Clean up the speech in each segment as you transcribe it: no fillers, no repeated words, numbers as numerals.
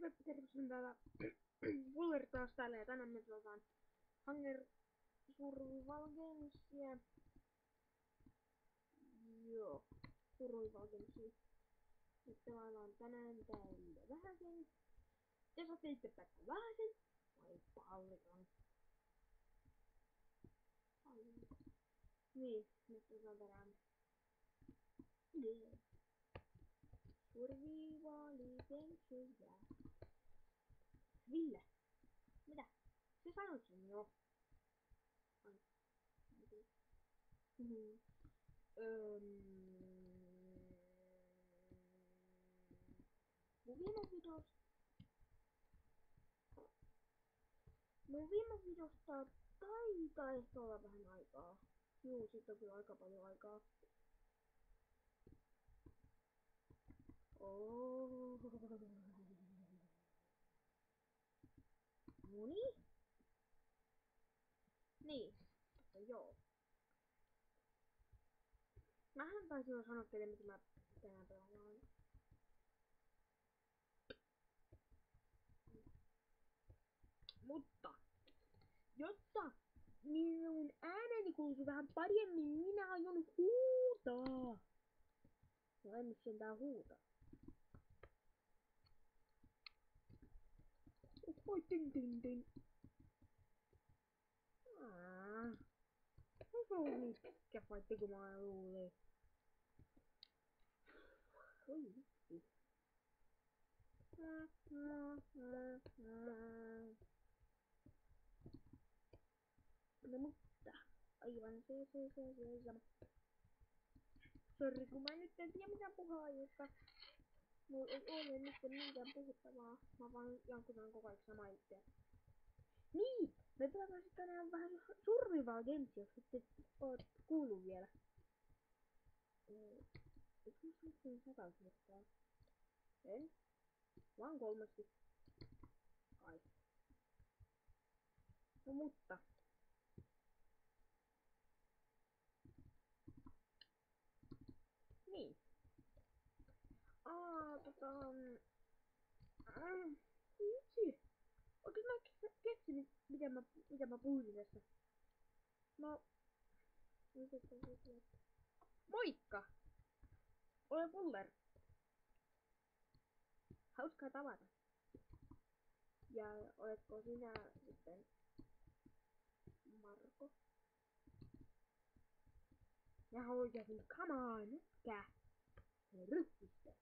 Terve, on täällä Buller taas täällä ja tänään me pelataan Hunger Survival Gamesia. Joo, Survival Gamesia. Nyt pelaillaan tänään täällä vähäsen. Te saatte itse päättää vähäsen vai paljon. Niin, nyt pelataan tänään. Yeah. Survival Gamesia. Ville, mitä? Se sanoit sen jo. Mun viime videosta taitaa ehkä olla vähän aikaa. Juu, sit on kyllä aika paljon aikaa. Noni? Niin, mutta joo. Mähän taisin jo sanoa teille, mitä mä tänään pelaan. Mutta, jotta minun ääneni kuuluu vähän paremmin, minä aion huutaa. No en nyt sentään huuta. Oi, tin. Ei se ollut niin pitkä fightti kuin mä luulin. Oi vittu. No mutta, aivan se. Sori, kun mä nyt en tiedä mitä puhua, jotta mulla ei ole nyt mitään puhuttavaa. Mä vaan jankutan koko ajan samaa itseä. Niin! Me pelataan sit tänään vähän Survival Games, jos ette oot kuullut vielä. Eikö mä sanoa sen 100 kertaa? En? Vaan 3. Kai. No mutta. Niin. Vitsi. Oikein mä keksin, mitä mä puhuin tässä. No. Moikka! Olen Buller. Hauskaa tavata. Ja oletko sinä sitten Marko? Ja hoitasin, come on, nytkää! Ryppistä.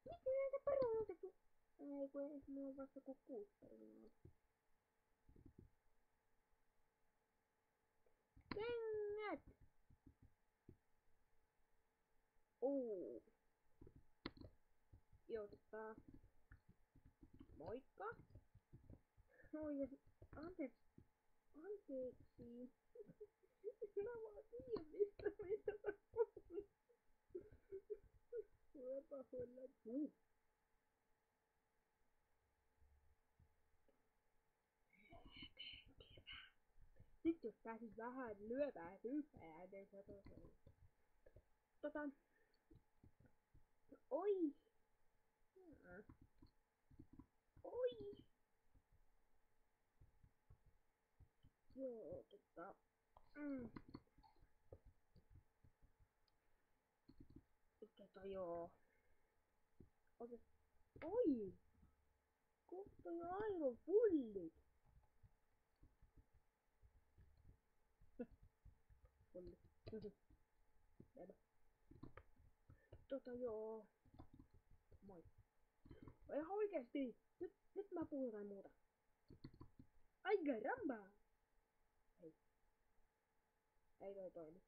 Miten näitä perunoita otettu? Ei kun ei, mulla on vasta kuin 6 perunaa. Kengät! Joo, moikka. Oi, anteeksi. Mä vaan tiedän, mistä mä puhun. Mä pahoillaan. Nyt jos pääsis vähän lyöpää hyppää, niin se oi! Oi! Joo, joo. Oi! Kohta on aivan pullit. Pullit. Joo. Moi. Ihan oikeesti. Nyt mä puhun jotain muuta. Ai caramba! Ei toi toimi.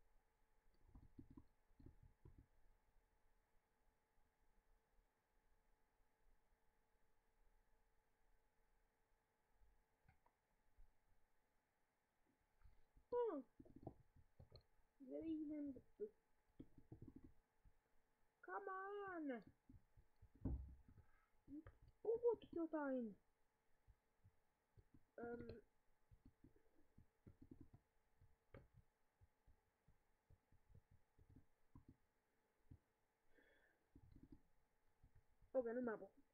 Viimeinen vittu. Come on! Puhut jotain! Okei, nyt mä puhun.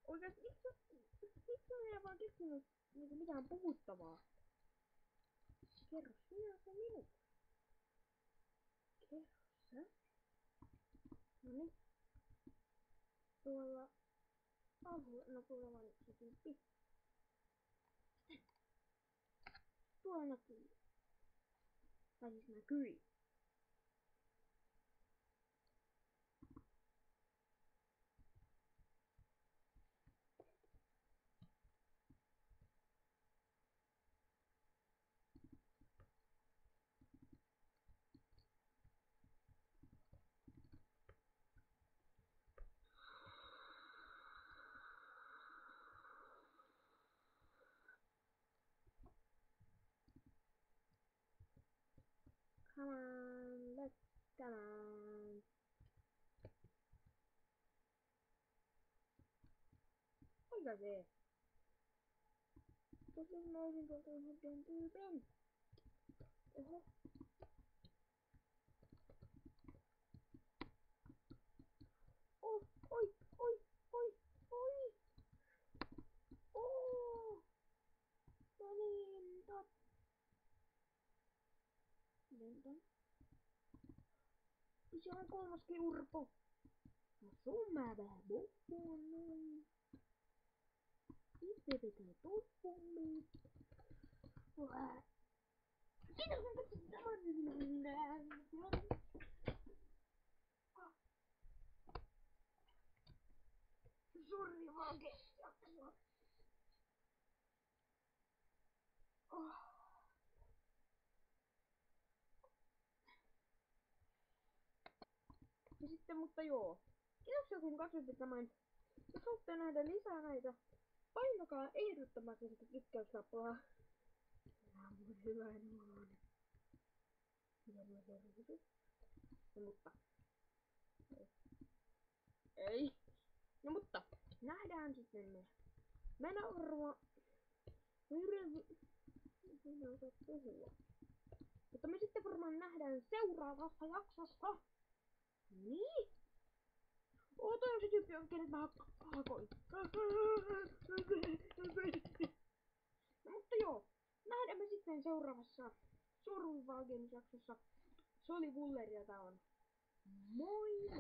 Oikeesti miksi minä vaan keksinyt niinku mitään puhuttavaa? Kerro sinä se minulle. Kerro sä. Noniin. Tuolla alhaalla, no tuolla vaan yksi tyyppi. Tuolla näkyy. Tai siis näkyi. Come on, let's come on. Oika se. Tosin mä olisin tuolta yhden tyypin. Oho. Oh, oi, oi, oi, oi. Oh. No niin, Lentän. Se on kolmaskin urpo. No sun mä vähän boppuun noin. Itse vetää toppuun. Sori vaan jaksoa. Oh. Ja sitten, mutta joo. Kiitoksia kun katsoitte tämän. Jos haluatte nähdä lisää näitä, painakaa ehdottomasti sitä tykkäysnappulaa. Tää on mun hyvän oloinen. No mutta. Ei. No mutta. Nähdään sitten me. Mä en arvaa. Minä osaa puhua. Mutta me sitten varmaan nähdään seuraavassa jaksossa. Niin? Toi on se tyyppi, kenet mä hakoin. No mutta joo. Nähdään me sitten seuraavassa Survival Games jaksossa. Se oli Wuller ja tää on. Moi moi!